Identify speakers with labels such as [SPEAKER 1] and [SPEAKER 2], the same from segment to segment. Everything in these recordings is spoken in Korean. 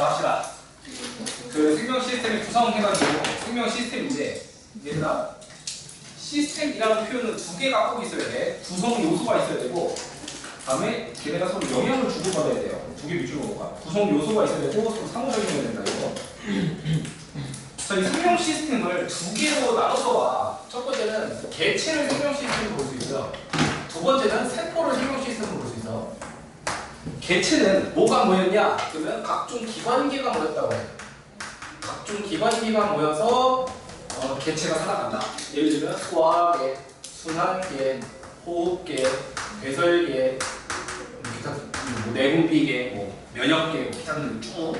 [SPEAKER 1] 자, 합시다. 그 생명 시스템의 구성해가지고 생명 시스템인데 얘들아 시스템이라는 표현은 두 개가 꼭 있어야 돼. 구성 요소가 있어야 되고 다음에 걔네가 서로 영향을 주고받아야 돼요. 두 개 밑줄로 놓을까? 구성 요소가 있어야 되고 서로 상호작용해야 된다 이거. 자, 이 생명 시스템을 두 개로 나눠서 봐. 첫 번째는 개체를 생명 시스템으로 볼 수 있어요. 두 번째는 세포를 생명 시스템으로 볼 수 있어. 개체는 뭐가 모였냐? 그러면 각종 기관계가 모였다고 해요. 각종 기관계가 모여서 개체가 살아간다. 예를 들면 소화계, 순환계, 호흡계, 배설계, 기타 내분비계, 면역계, 기타 등등 쭉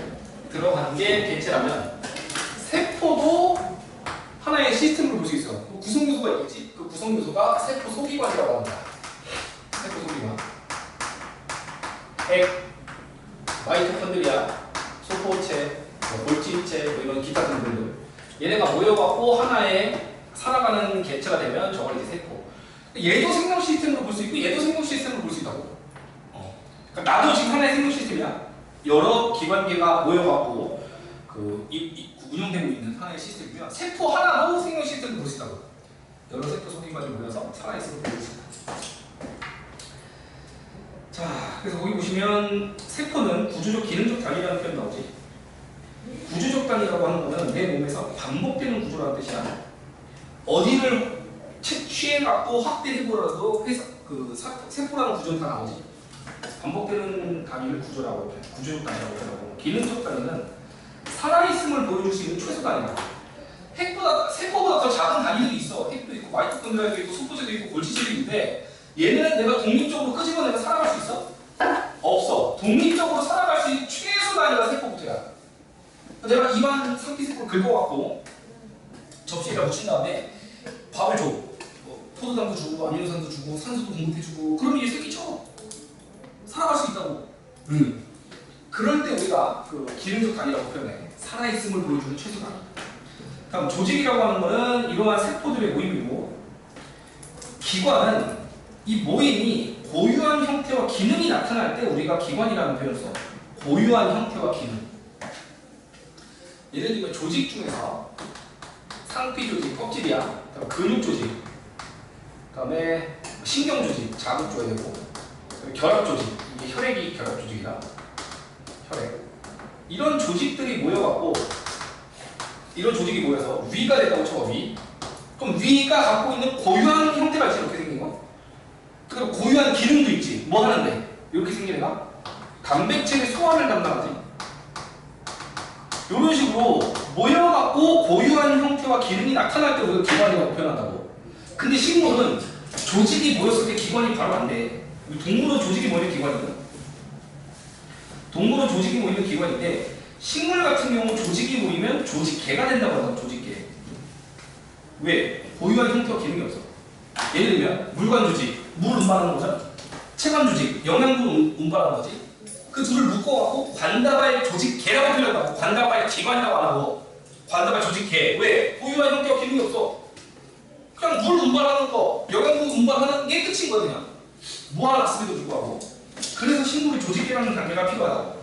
[SPEAKER 1] 들어가는 게 개체라면 세포도 하나의 시스템으로 볼 수 있어. 구성 요소가 있겠지. 그 구성 요소가 세포 소기관이라고 합니다. 세포 소기관. 핵, 마이토콘드리아, 소포체, 골지체 이런 기타 등등들 얘네가 모여갖고 하나의 살아가는 개체가 되면 저걸 이제 세포. 얘도 생명 시스템으로 볼 수 있고 얘도 생명 시스템으로 볼 수 있다고. 그러니까 나도 지금 하나의 생명 시스템이야. 여러 기관계가 모여갖고 운영되고 있는 하나의 시스템이면 세포 하나도 생명 시스템으로 볼 수 있다고. 여러 세포 소기관이 모여서 살아있음을 볼 수 있다. 자, 그래서 거기 보시면 세포는 구조적 기능적 단위라는 표현 나오지. 구조적 단위라고 하는 거는 내 몸에서 반복되는 구조라는 뜻이야. 어디를 취해갖고 확대해보라도 세포라는 구조는 다 나오지. 반복되는 단위를 구조라고 해. 구조적 단위라고 하고 기능적 단위는 살아있음을 보여줄 수 있는 최소 단위다. 세포보다 더 작은 단위들이 있어. 핵도 있고 마이토콘드리아도 있고 소포체도 있고 골지체도 있는데 얘는 내가 독립적으로 끄집어내서 살아갈 수 있어? 없어. 독립적으로 살아갈 수 있는 최소 단위가 세포부터야. 내가 입안 상피세포를 긁어갖고 접시에다 묻힌 다음에 밥을 줘. 포도당도 주고 아미노산도 주고 산소도 공급해주고 그러면 얘 새끼처럼 살아갈 수 있다고. 그럴 때 우리가 기능적 단위라고 표현해. 살아있음을 보여주는 최소 단위. 다음 조직이라고 하는 거는 이러한 세포들의 모임이고 기관은 이 모임이 고유한 형태와 기능이 나타날 때 우리가 기관이라는 표현을 써. 고유한 형태와 기능. 예를 들면 조직 중에서 상피 조직, 껍질이야. 그다음 근육 조직, 그다음에 신경 조직, 자극 줘야 되고, 결합 조직, 이게 혈액이 결합 조직이다. 혈액. 이런 조직들이 모여갖고 이런 조직이 모여서 위가 됐다고 쳐봐. 위. 그럼 위가 갖고 있는 고유한 형태가 있지. 이렇게 생긴 거. 그리고 고유한 기능도 있지. 뭐 하는데? 이렇게 생긴 애가 단백질의 소화를 담당하지. 이런 식으로 모여갖고 고유한 형태와 기능이 나타날 때 우리가 기관이라고 표현한다고. 근데 식물은 조직이 모였을 때 기관이 바로 안 돼. 동물은 조직이 모이는 기관이거든. 동물은 조직이 모이는 기관인데 식물 같은 경우 조직이 모이면 조직계가 된다고 한다고. 조직계. 왜? 고유한 형태와 기능이 없어. 예를 들면 물관 조직, 물 운반하는 거잖아. 체관 조직, 영양분 운반하는 거지. 그 둘을 묶어갖고 관다발 조직계라고 표현한다고. 관다발 기관이라고 안 하고 관다발 조직계. 왜? 고유한 형태와 기능이 없어. 그냥 물 운반하는 거, 영양분 운반하는 게 끝인 거거든요. 모아놨음에도 불구하고. 그래서 식물이 조직계라는 단계가 필요하다고.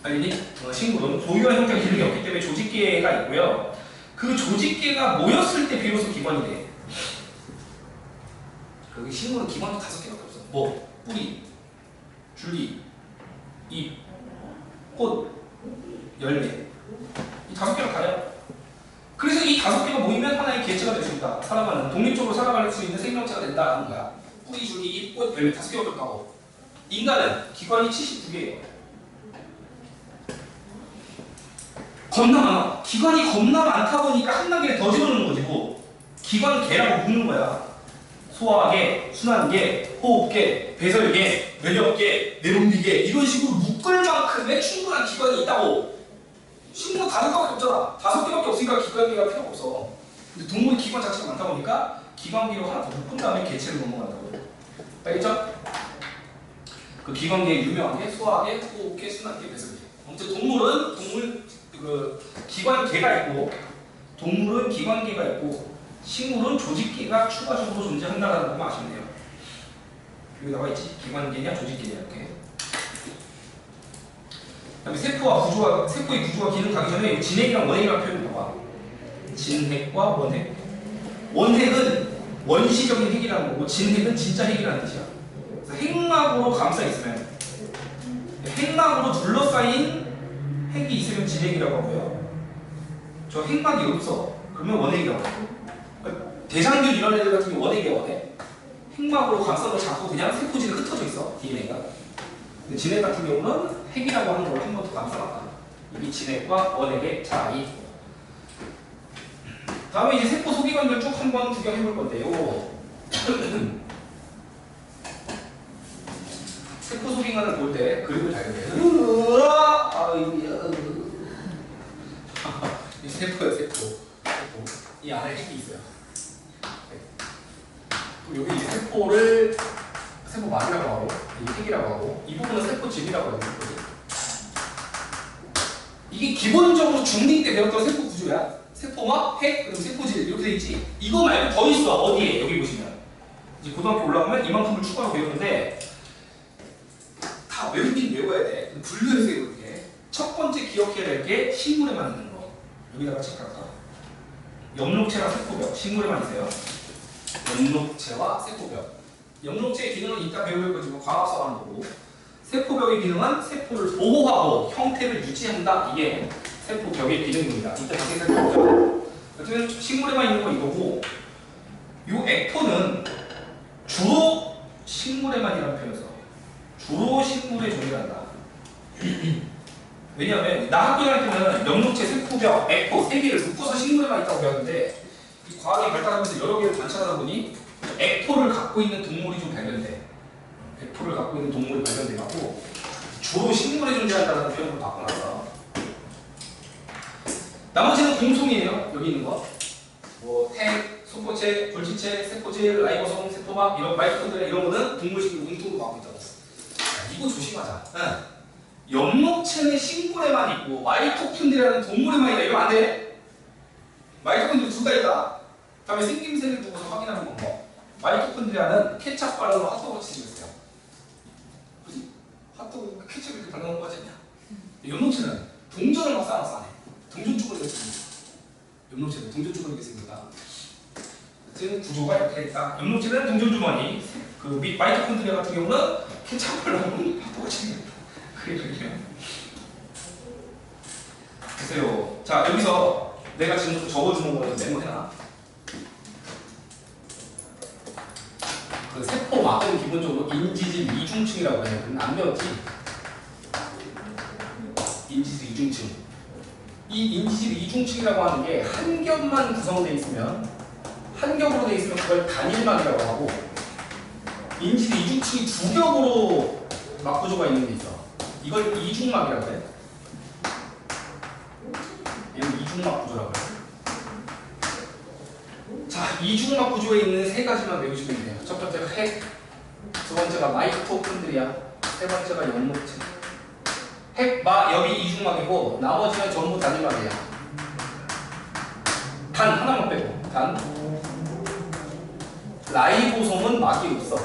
[SPEAKER 1] 알겠니? 식물은 고유한 형태와 기능이 없기 때문에 조직계가 있고요. 그 조직계가 모였을 때 비로소 기관이 돼. 그 식물은 기관이 5개밖에 없어. 뭐? 뿌리, 줄기, 잎, 꽃, 열매. 이 5개가 다야. 그래서 이 5개가 모이면 하나의 개체가 될 수 있다. 살아가는, 독립적으로 살아갈 수 있는 생명체가 된다는 거야. 뿌리, 줄기, 잎, 꽃, 열매 5개밖에 없다고. 인간은 기관이 72개예요. 겁나 많아. 기관이 겁나 많다 보니까 한 단계를 더 집어넣는 거지 뭐. 기관 개라고 부르는 거야. 소화계, 순환계, 호흡계, 배설계, 면역계, 내분비계 이런 식으로 묶을 만큼의 충분한 기관이 있다고. 식물은 5개밖에 없잖아. 5개밖에 없으니까 기관계가 필요가 없어. 근데 동물 기관 자체가 많다 보니까 기관계로 하나 더 묶은 다음에 개체를 넘어간다고. 알겠죠? 그 기관계의 유명한 게 소화계, 호흡계, 순환계, 배설계. 아무튼 동물은 기관계가 있고 동물은 기관계가 있고 식물은 조직계가 추가적으로 존재한다는 것만 아시면 돼요. 여기 나와있지? 기관계냐 조직계냐 이렇게. 그다음에 세포의 구조와 기능 가기 전에 진핵이랑 원핵이라는 표현을 봐봐. 진핵과 원핵. 원핵은 원시적인 핵이라는 거고 진핵은 진짜 핵이라는 뜻이야. 그래서 핵막으로 감싸 있으면 핵막으로 둘러싸인 핵이 있으면 진핵이라고 하고요. 저 핵막이 없어. 그러면 원핵이라고 해요. 그러니까 대장균 이런 애들 같은 경우 원핵이야 원핵. 핵막으로 감싸놓지 않고 그냥 세포질에 흩어져 있어 DNA가. 근데 진핵 같은 경우는 핵이라고 하는 걸 한 번 더 감싸놨다. 이게 진핵과 원핵의 차이. 다음에 이제 세포 소기관들 쭉 한번 구경해 볼 건데요. 세포 소기관을 볼 때 그림을 잘 그려요. 이 세포야 세포. 이 안에 핵이 있어요. 여기 이 세포를 세포막이라고 하고 이 핵이라고 하고 이 부분은 세포질이라고 하거든요. 이게 기본적으로 중딩 때 배웠던 세포 구조야. 세포막, 핵, 그리고 세포질 이렇게 돼 있지. 이거 말고 더 있어. 어디에? 여기 보시면 이제 고등학교 올라가면 이만큼을 추가로 배우는데 다 외우긴 외워야 돼. 분류해서 이렇게 첫 번째 기억해야 될 게 식물에만 있는 거. 여기다가 체크할까? 엽록체랑 세포벽. 식물에만 있어요. 엽록체와 세포벽. 엽록체의 기능은 이따 배울 거지만 과학서 하는 거고, 세포벽의 기능은 세포를 보호하고 형태를 유지한다. 이게 세포벽의 기능입니다. 이따 다시 살펴보자. 어쨌든 식물에만 있는 거 이거고, 이 액토는 주로 식물에만이라는 표현을 써. 주로 식물에 존재한다. 왜냐하면 나 학교 다닐 때는 엽록체, 세포벽, 액토 세 개를 묶어서 식물에만 있다고 배웠는데 이 과학이 발달하면서 여러 개를 관찰하다 보니 액토를 갖고 있는 동물이 좀 발견돼. 액토를 갖고 있는 동물이 발견돼갖고 주로 식물에 존재한다는 표현으로 바꿔놨어. 나머지는 공통이에요. 여기 있는 거. 뭐 핵, 소포체, 골지체, 세포질, 라이보솜, 세포막, 이런 마이토콘드리아 이런 거는 동물식으로 공통으로 갖고 있다고. 이거 조심하자. 응. 엽록체는 식물에만 있고 마이토콘드리아는 동물에만 있다. 이러면 안 돼. 마이토콘드리아 둘 다 있다. 다음에 생김새를 보고서 확인하는 방법. 마이토콘드리아는 케첩 발라서 핫도그같이 생겼어요. 그지? 핫도그 케첩 이렇게 발라놓은 거 같지 않냐? 엽록체는 동전을 막 쌓아놨어 안에. 동전 쭈그리게 생겼어. 엽록체는 동전 쭈그리게 생겼다. 하여튼 구조가 이렇게 있다. 엽록체는 동전 주머니. 그 마이토콘드리아 같은 경우는 케첩 발라놓은 핫도그같이 생겼다. 그래. 보세요. 자, 여기서 내가 지금 적어주는 거는 메모해놔. 그 세포막은 기본적으로 인지질 이중층이라고 해요. 안 배웠지? 인지질 이중층. 이 인지질 이중층이라고 하는 게 한 겹만 구성되어 있으면, 한 겹으로 되어 있으면 그걸 단일막이라고 하고, 인지질 이중층이 두 겹으로 막 구조가 있는 게 있어. 이걸 이중막이라고 해. 얘는 이중막 구조라고 해. 자, 이중막 구조에 있는 세 가지만 외우시면 돼요. 첫 번째가 핵, 두 번째가 마이토콘드리아, 세 번째가 엽록체. 핵, 마, 엽이 이중막이고 나머지는 전부 단일막이야. 단 하나만 빼고. 단 라이보솜은 막이 없어.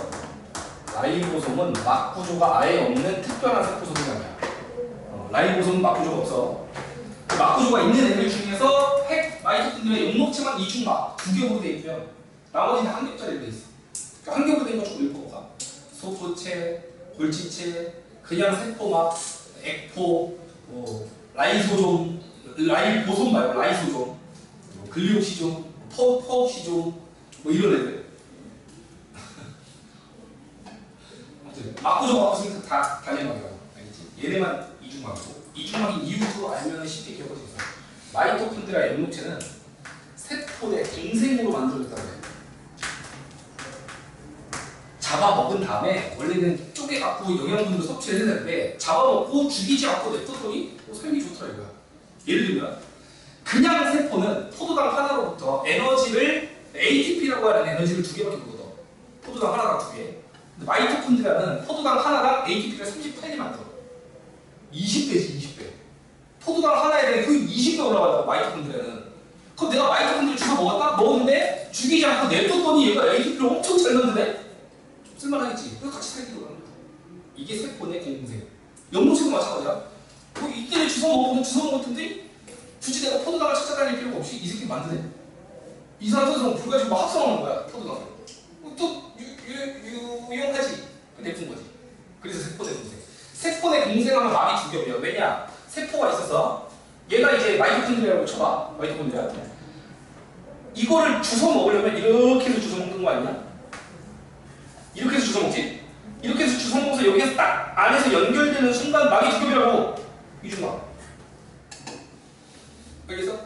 [SPEAKER 1] 라이보솜은 막 구조가 아예 없는 특별한 세포 소속이야. 라이보솜은 막 구조가 없어. 그 막 구조가 있는 애들 중에서 핵, 마이토콘드리아, 엽록체만 이중막 두 겹으로 돼 있고요. 나머지는 한 겹짜리로 돼 있어. 그러니까 한 겹으로 된 거 조금 읽어봐. 소포체, 골지체, 그냥 세포막, 액포, 라이소솜, 라이보솜 말고 라이소솜, 글리옥시솜, 퍼옥시솜, 뭐 이런 애들. 막 구조가 없으니까 다 단일막이라고. 알겠지? 얘네만 이중막이고. 이중막인 이유도 알면 쉽게 기억할 수 있어. 마이토콘드리아 엽록체는 세포의 동생으로 만들어졌다고 해요. 잡아먹은 다음에 원래는 쪼개갖고 영양분으로 섭취를 해야 되는데 잡아먹고 죽이지 않고 냅뒀더니 삶이 좋더라 이거야. 예를 들면 그냥 세포는 포도당 하나로부터 에너지를 ATP라고 하는 에너지를 두 개밖에 못 얻어. 포도당 하나당 두 개. 근데 마이토콘드리아는 포도당 하나당 ATP를 38개 만들어. 20배지 20배. 포도당 하나에 대한 효율 20배 올라가다고 마이토콘드리아는. 그럼 내가 마이토콘드리아 주워 먹었다? 먹었는데 죽이지 않고 냅뒀더니 얘가 ATP를 엄청 잘 만드네? 쓸만하겠지. 그래서 같이 살기로 하는 거야. 이게 세포 내 공생. 엽록체도 마찬가지야. 이때는 주워 먹으면 주워 먹었던데 굳이 내가 포도당을 찾아다닐 필요가 없이 이 새끼 만드네. 이산화탄소 불 가지고 막 합성하는 거야 포도당. 또 유용하지. 내쁜 거지. 그래서 세포 내 공생. 세포 내 공생하면 막이 두 겹이야. 왜냐? 세포가 있어서 얘가 이제 마이토콘드리아라고 쳐봐. 마이토콘드리아. 이거를 주워 먹으려면 이렇게 해서 주워 먹는 거 아니야? 이렇게 해서 주워 먹지? 이렇게 해서 주워 먹어서 여기에서 딱 안에서 연결되는 순간 막이 두 겹이라고. 이중막. 알겠어?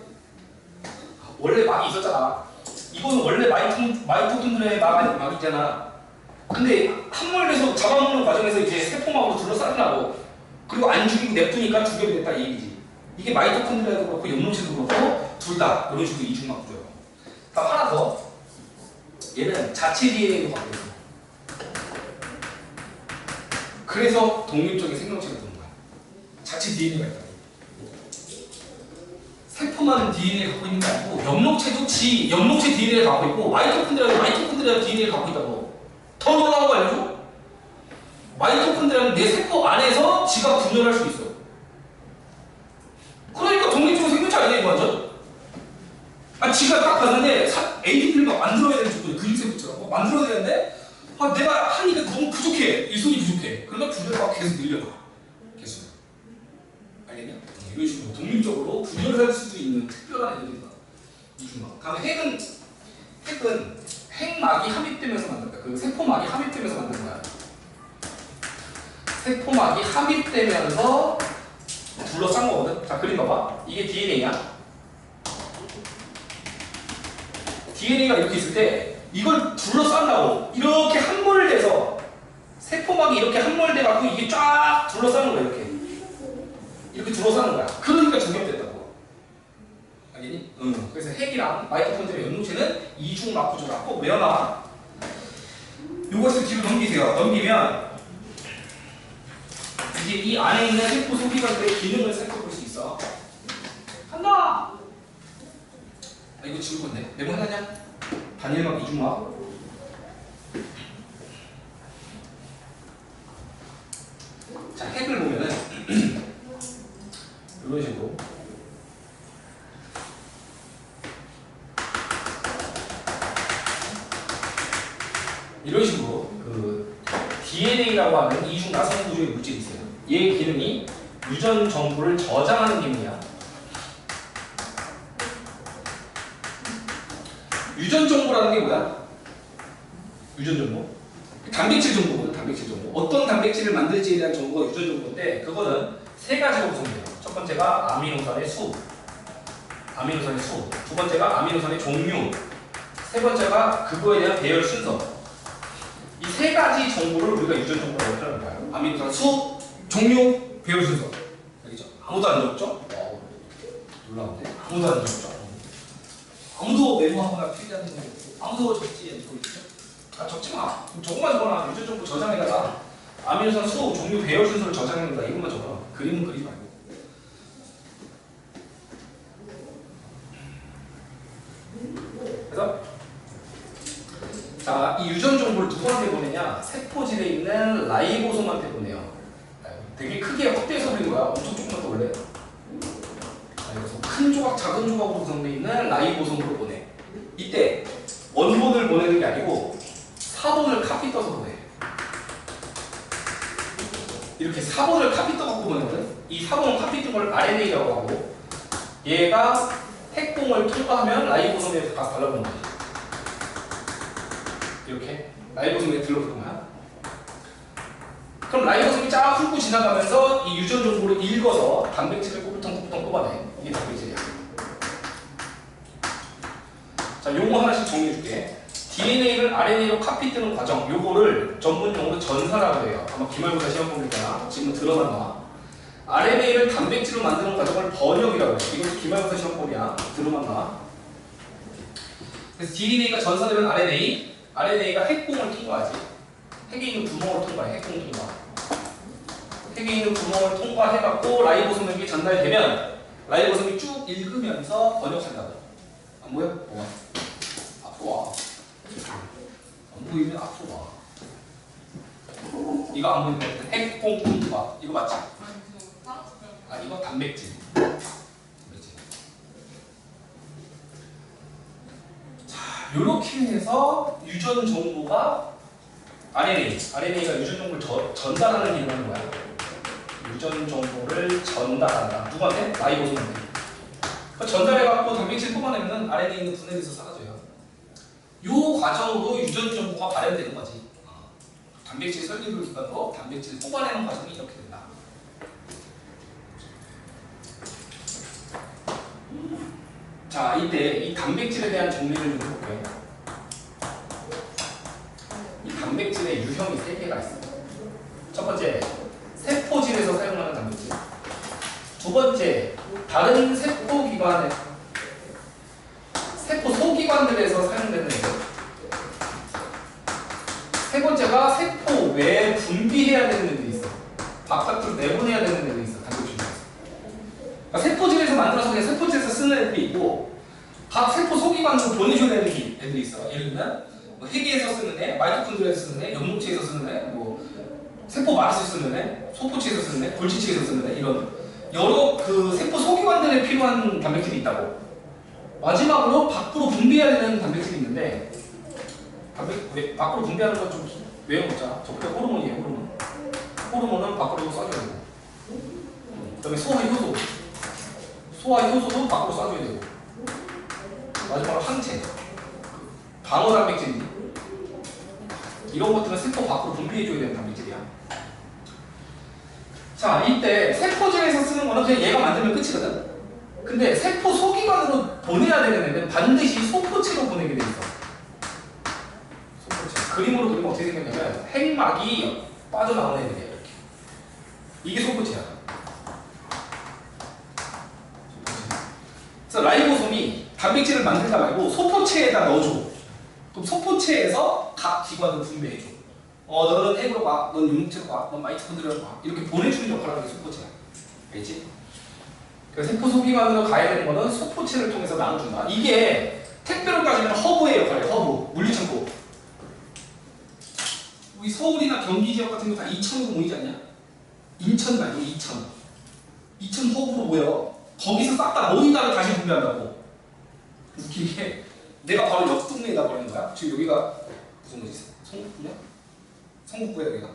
[SPEAKER 1] 원래 막이 있었잖아. 이거는 원래 마이토콘드리아의 막이잖아. 근데 함몰돼서 잡아먹는 과정에서 이제 세포막으로 둘러싸느라고. 그리고 안 죽이고 냅두니까 두 겹이 됐다 이 얘기지. 이게 마이토콘드리아도 그렇고 엽록체도 그렇고 둘 다 이런 식으로 이중막 구조예요. 다음 하나 더. 얘는 자체 DNA로 갖고 있어. 그래서 독립적인 생명체가 되는 거야. 자체 DNA가 있다. 세포만 DNA를 갖고 있는 게 아니고 엽록체도 엽록체 DNA를 갖고 있고 마이토콘드리아도 DNA를 갖고 있다고. 더 놀라운 거 알려줘? 마이토콘드리아는 내 세포 안에서 지가 분열할 수 있어. 그러니까 독립적인 생명체 아니야 이거 완전? 지가 딱 봤는데 ADP를 막 만들어야 되는 조건이 근육세포처럼 만들어야 되는데 내가 하니까 너무 부족해. 일손이 부족해. 그러면 분열을 계속 늘려놔. 계속. 알겠냐? 이런 식으로 독립적으로 분열할 수도 있는 특별한 애들이다. 이중막. 다음에 핵은 핵막이 함입되면서 만든다. 그 세포막이 함입되면서 만드는 거야. 세포막이 함입되면서 둘러싼 거거든. 자, 그림 봐봐. 이게 DNA야. DNA가 이렇게 있을 때 이걸 둘러싼다고 이렇게 함몰돼서 세포막이 이렇게 함몰돼갖고 이게 쫙 둘러싸는 거야. 이렇게 둘러싸는 거야. 그러니까 정겹됐다고. 알겠니? 응. 그래서 핵이랑 마이토콘드리아 엽록체는 이중막 구조라. 꼭 외워놔. 요것을 뒤로 넘기세요. 넘기면 이제 이 안에 있는 세포 소비관들의 기능을 살펴볼 수 있어. 간다! 이거 지울 건데. 메모해놨냐? 단일막, 이중막. 자, 핵을 보면은 이런 식으로 그 DNA라고 하는 이중 나성 구조의 물질이 있어요. 얘의 기능이 유전 정보를 저장하는 기능이야. 유전 정보라는 게 뭐야? 유전 정보? 단백질 정보거든. 단백질 정보. 어떤 단백질을 만들지에 대한 정보가 유전 정보인데 그거는 세 가지로 구성돼요. 첫 번째가 아미노산의 수. 두 번째가 아미노산의 종류. 세 번째가 그거에 대한 배열 순서. 이 세 가지 정보를 우리가 유전 정보라고 표현하는 거예요. 아미노산 수, 종류, 배열 순서. 알겠죠? 아무도 안 적었죠? 놀라운데? 아무도 안 적었죠? 아무도 메모하거나 필기하는 거 아무도 적지 않고 있죠? 적지 마. 저거만 적어놔. 유전 정보 저장해다가 아미노산 수, 종류, 배열 순서를 저장해놓는다. 이것만 적어놔. 그림은 그리지 말고. 그래서 자, 이 유전 정보를 누구한테 보내냐? 세포질에 있는 라이보솜한테 보내요. 되게 크게 확대해서 그린 거야. 엄청 조그맣다 원래. 그래서 큰 조각, 작은 조각으로 구성되어 있는 라이보솜으로 보내. 이때 원본을 보내는 게 아니고 사본을 카피 떠서 보내. 이렇게 사본을 카피 떠갖고 보내거든. 이 사본 카피 뜬 걸 RNA라고 하고 얘가 핵봉을 통과하면 라이보솜에 가서 달라붙는 거지. 이렇게 라이보솜에 들러붙는 거야. 그럼 라이보솜이 쫙 훑고 지나가면서 이 유전 정보를 읽어서 단백질을 꼬불통꼬불통 뽑아내. 이게 단백질이야. 자, 요거 하나씩 정리해줄게. DNA를 RNA로 카피 뜨는 과정, 요거를 전문용어로 전사라고 해요. 아마 기말고사 시험 볼 때나 지금 들어만 나와. RNA를 단백질로 만드는 과정을 번역이라고 해요. 이것도 기말고사 시험 볼이야. 들어만 나와. 그래서 DNA가 전사되면 RNA가 핵봉을 통과하지. 핵에 있는 구멍을 통과해. 핵봉 통과. 핵에 있는 구멍을 통과해갖고 라이보솜에게 전달되면 라이보솜이 쭉 읽으면서 번역한다고. 안 보여? 뭐가? 앞으로 와. 안 보이면 앞으로 와. 이거 안 보이면 핵봉 통과. 이거 맞지? 이거 단백질. 단백질. 자, 요렇게 해서 유전 정보가 RNA가 유전 정보를 전달하는 일을 하는 거야. 유전 정보를 전달한다. 누구한테? 라이보솜한테. 전달해갖고 단백질 뽑아내면은 RNA는 분해돼서 사라져요. 요 과정으로 유전 정보가 발현되는 거지. 단백질 설계도를 기반으로 단백질 뽑아내는 과정이 이렇게 된다. 자, 이때 이 단백질에 대한 정리를 좀 해볼게요. 이 단백질의 유형이 3개가 있어요. 첫 번째, 세포질에서 사용하는 단백질. 두 번째, 다른 세포기관에, 세포 소기관들에서 사용되는 애들. 세 번째가 세포 외에 분비해야 되는 애들이 있어. 바깥으로 내보내야 되는 애들이 있어. 단백질 중에서. 그러니까 세포질에서 만들어서 그냥 세포질에서 쓰는 애들이 있고, 각 세포 소기관으로 보내줘야 되는 애들이 있어. 예를 들면 뭐 해계에서 쓰는 애, 마이토콘드리아에서 쓰는 애, 연목체에서 쓰는 애, 뭐 세포 말에서 쓰는 애, 소포체에서 쓰는 애, 골지체에서 쓰는 애, 이런 여러 그 세포 소기관들에 필요한 단백질이 있다고. 마지막으로 밖으로 분비해야 되는 단백질이 있는데, 밖으로 분비하는 건 좀 외워놓자. 저 그냥 호르몬이에요, 호르몬. 호르몬은 밖으로 쏴줘야 되고, 그 다음에 소화 효소도 밖으로 쏴줘야 되고, 마지막으로 항체, 방어 단백질, 이런 것들은 세포 밖으로 분비해줘야 되는 단백질이야. 자, 이때 세포질에서 쓰는 거는 그냥 얘가 만들면 끝이거든. 근데 세포 소기관으로 보내야 되는 애는 반드시 소포체로 보내게 돼 있어. 소포체. 그림으로 그리면 어떻게 생겼냐면 핵막이 빠져나오는 애들이야. 이렇게. 이게 소포체야. 소포체. 그래서 라이보솜이 단백질을 만들다 말고 소포체에다 넣어줘. 그럼 소포체에서 각 기관을 분배해줘. 너는 핵으로 가, 넌 용체로 가, 넌 마이토콘드리아로 가. 이렇게 보내주는 역할을 하는 게 소포체야. 알지? 그래서 세포 소기관으로 가야 되는 거는 소포체를 통해서 나눠준다. 이게 택배로 따지면 허브의 역할이에요. 허브, 물리창고. 우리 서울이나 경기 지역 같은 거 다 인천으로 모이지 않냐? 인천 말고 이천. 이천 허브로 모여. 거기서 싹 다 모인 다음에 다시 분배한다고. 웃기게 내가 바로 옆 동네에다 버리는 거야. 지금 여기가 무슨 거지? 성북구냐? 성북구야 여기가.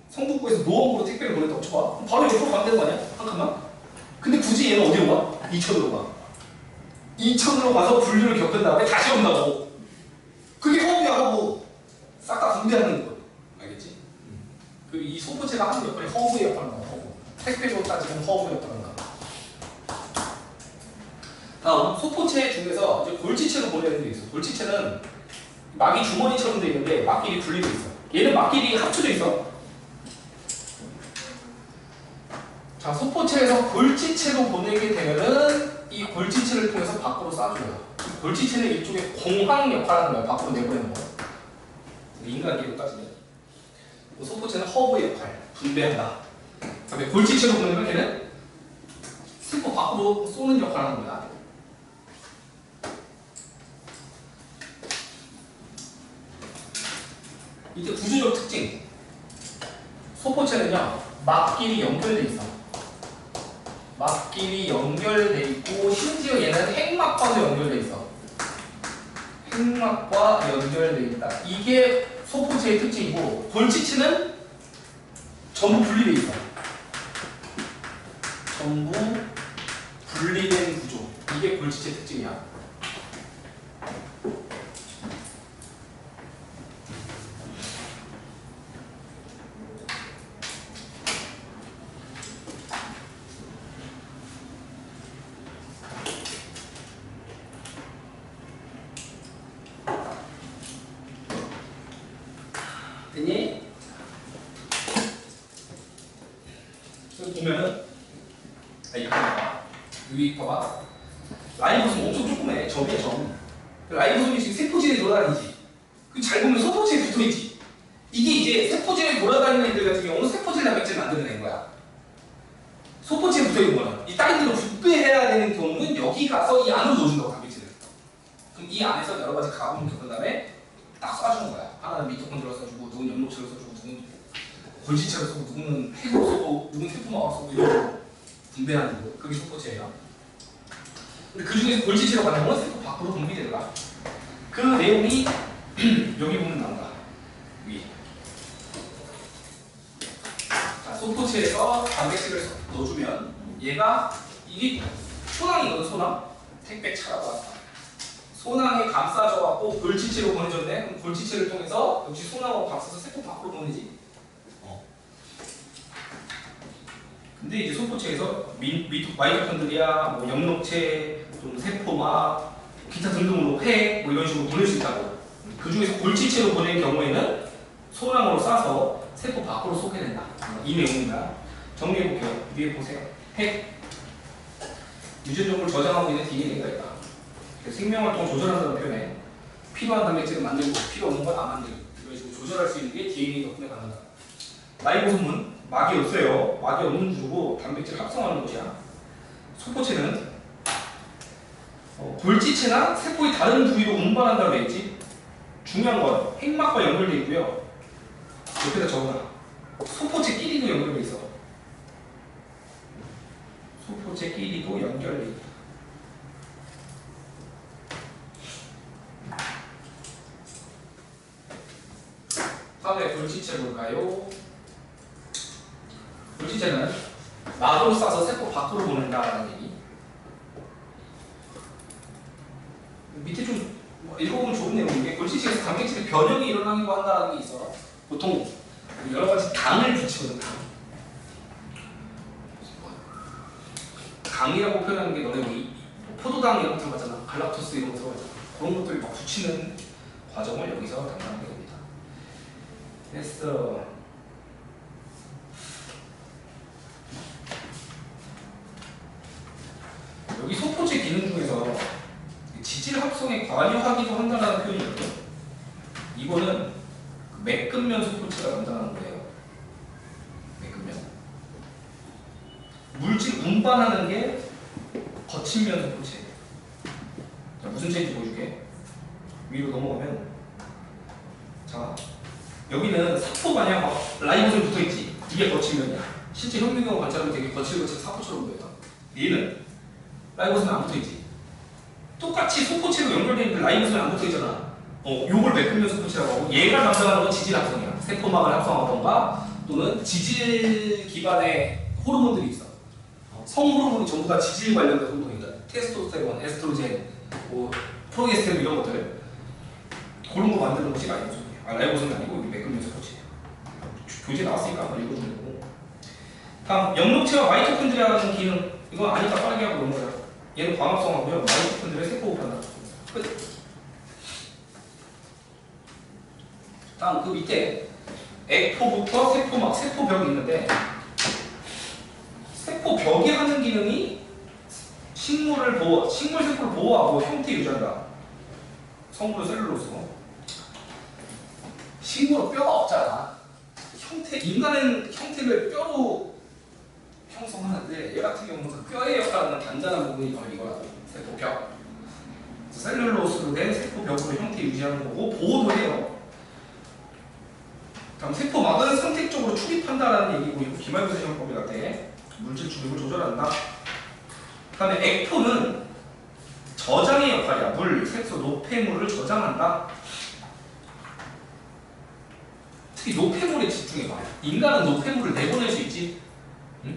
[SPEAKER 1] 성북구에서 노원구로 택배를 보냈다고 쳐봐. 바로 옆으로 가면 되는 거 아니야? 한 칸만? 근데 굳이 얘는 어디로 가? 이천으로 가. 이천으로 가서 분류를 겪은 다음에 다시 온다고. 그게 허브야, 허브. 싹 다 분배하는 거. 알겠지? 그리고 이 소포체가 하는 역할이 허브의 역할을 한다. 허브. 택배로 따지면 허브 역할을 한다. 다음, 소포체 중에서 이제 골지체로 보내는 게 있어. 골지체는 막이 주머니처럼 돼 있는데 막길이 분리돼 있어. 얘는 막길이 합쳐져 있어. 자, 소포체에서 골지체로 보내게 되면은 이 골지체를 통해서 밖으로 쏴줘요. 골지체는 일종의 공항 역할을 하는 거야. 밖으로 내보내는 거. 인간계로 따지면. 소포체는 허브의 역할, 분배한다. 그다음에 골지체로 보내면 걔는 세포 밖으로 쏘는 역할을 하는 거야. 이때 구조적 특징. 소포체는요, 막길이 연결돼 있어. 막길이 연결돼 있고, 심지어 얘는 핵막과도 연결돼 있어. 핵막과 연결돼 있다. 이게 소포체의 특징이고, 골지체는 전부 분리돼 있어. 전부 분리된 구조. 이게 골지체 특징이야. 됐니? 여기 보면은 이렇게 봐봐. 여기 봐봐. 라이보솜 엄청 조그매. 점이야 점. 라이보솜이 지금 세포질에 돌아다니지. 잘 보면 소포체에 붙어있지. 이게 이제 세포질에 돌아다니는 애들 같은 경우는 세포질 단백질 만드는 애인 거야. 소포체에 붙어있는 거는. 이 다른 데로 분배해야 되는 경우는 여기 가서 이 안으로 넣어준다고 단백질을. 그럼 이 안에서 여러 가지 가공을 겪은 다음에 딱 쏴주는 거야. 하나는 미토콘드리아 써주고, 누군 연목체로 써주고, 누군 골지체로 써고, 누구는 핵으로 써고, 누군 세포막으로 써고, 이런 식으로 분배하는 거. 그게 소포체예요. 근데 그 중에서 골지체로 가는 건 세포 밖으로 분비된다. 그 내용이 여기 보면 나온다. 여기. 자, 소포체에서 단백질을 넣어주면 얘가 이게 소낭이거든. 소낭. 택배 차라고 왔다. 소낭에 감싸져갖고 골지체로 보내줬네. 그럼 골지체를 통해서 역시 소낭으로 감싸서 세포 밖으로 보내지. 근데 이제 소포체에서 마이토콘드리아, 뭐 영록체, 좀 세포막, 기타 등등으로 폐, 뭐 이런 식으로 보낼 수 있다고. 그 중에서 골지체로 보낼 경우에는 소량으로 싸서 세포 밖으로 쏘게 된다. 이 내용입니다. 정리해볼게요. 위에 보세요. 핵. 유전적으로 저장하고 있는 DNA가 있다. 생명활동을 조절한다는 표현에 필요한 단백질을 만들고 필요 없는 건 안 만들고 이런 식으로 조절할 수 있는 게 DNA 덕분에 가능하다. 라이보솜은 막이 없어요. 막이 없는 구조고 단백질 합성하는 곳이야. 소포체는 골지체나 세포의 다른 부위로 운반한다고 되어 있지. 중요한 건 핵막과 연결되어 있고요. 옆에다 적어놔. 소포체끼리도 연결되어 있어. 소포체끼리도 연결되어 있다. 다음에 골지체 볼까요? 골지체는 나도로 싸서 세포 밖으로 보낸다라는 얘기. 밑에 좀 읽어보면 좋은 내용인데 골지체에서 단백질의 변형이 일어나기도 한다는 게 있어. 보통 여러 가지 당을 붙이거든. 당이라고 표현하는 게 너네 뭐 포도당 이런 거 들어갔잖아. 갈락토스 이런 거 들어갔잖아. 그런 것들을 막 붙이는 과정을 여기서 담당하게 됩니다. 됐어. 여기 소포체 기능 중에서 지질 합성에 관여하기도 한다는 표현이 있거든. 이거는 매끈면 소포체가 담당하는 거예요. 매끈면. 물질 운반하는 게 거친면 소포체. 자, 무슨 차이인지 보여줄게. 위로 넘어가면, 자, 여기는 사포 마냥 막 라이보솜 붙어있지. 이게 거친면이야. 실제 현미경을 관찰하면 되게 거칠거칠 사포처럼 보여. 얘는 라이보솜이 안 붙어있지. 똑같이 소포체로 연결되어 있는데 라이보솜이 안 붙어있잖아. 요걸 매끈면 소포체라고 하고, 얘가 담당하는 건 지질 합성이야. 세포막을 합성하던가 또는 지질 기반의 호르몬들이 있어. 성호르몬이 전부 다 지질 관련된 호르몬이다. 테스토스테론, 에스트로겐, 뭐 프로게스테론 이런 것들. 그런 거 만드는 것이 라이보솜이야. 라이보솜이 아니고 매끈면 소포체예요. 교재 나왔으니까 한번 읽어주면 되고. 다음 영록체와 마이토콘드리아라는 기능. 이건 아니까 빠르게 하고 넘어가요. 얘는 광합성하고요. 마이토콘드리아 세포호흡한다. 끝. 다음 그 밑에 액포부터 세포막, 세포벽이 있는데 세포벽이 하는 기능이 식물 세포를 보호하고 형태 유지한다. 성분 셀룰로스. 식물은 뼈가 없잖아. 인간은 형태를 뼈로 형성하는데 얘 같은 경우는 그 뼈의 역할을 하는 단단한 부분이 바로 이거라고. 세포벽. 셀룰로스로 된 세포벽으로 형태 유지하는 거고 보호도 해요. 다음 세포막은 선택적으로 출입한다라는 얘기고 이거 기말고사 시험법에 같아. 물질 출입을 조절한다. 그 다음에 액포는 저장의 역할이야. 물, 색소, 노폐물을 저장한다. 특히 노폐물에 집중해봐. 인간은 노폐물을 내보낼 수 있지.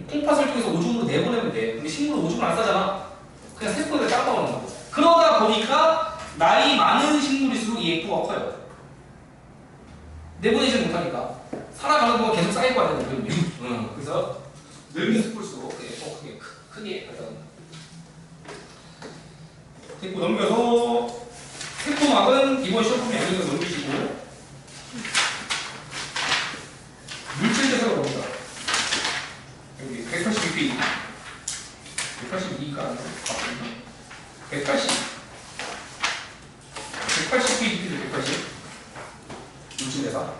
[SPEAKER 1] 콩팥을 통해서 오줌으로 내보내면 돼. 근데 식물은 오줌을 안 싸잖아. 그냥 세포에다 짱박아놓는 거고. 그러다 보니까 나이 많은 식물일수록 이 액포가 커요. 내보내지 못하니까 살아가는 동안 계속 쌓이고 하는 거거든요. 그래서 늙은 스풀수록 크게 하다. 세포 넘겨서 세포막은 이번 시험품이 아니니까 넘기시고 물질 대사가 뭡니다. 여기 182페이지 182가 아니라 180페이지 180 물질 대사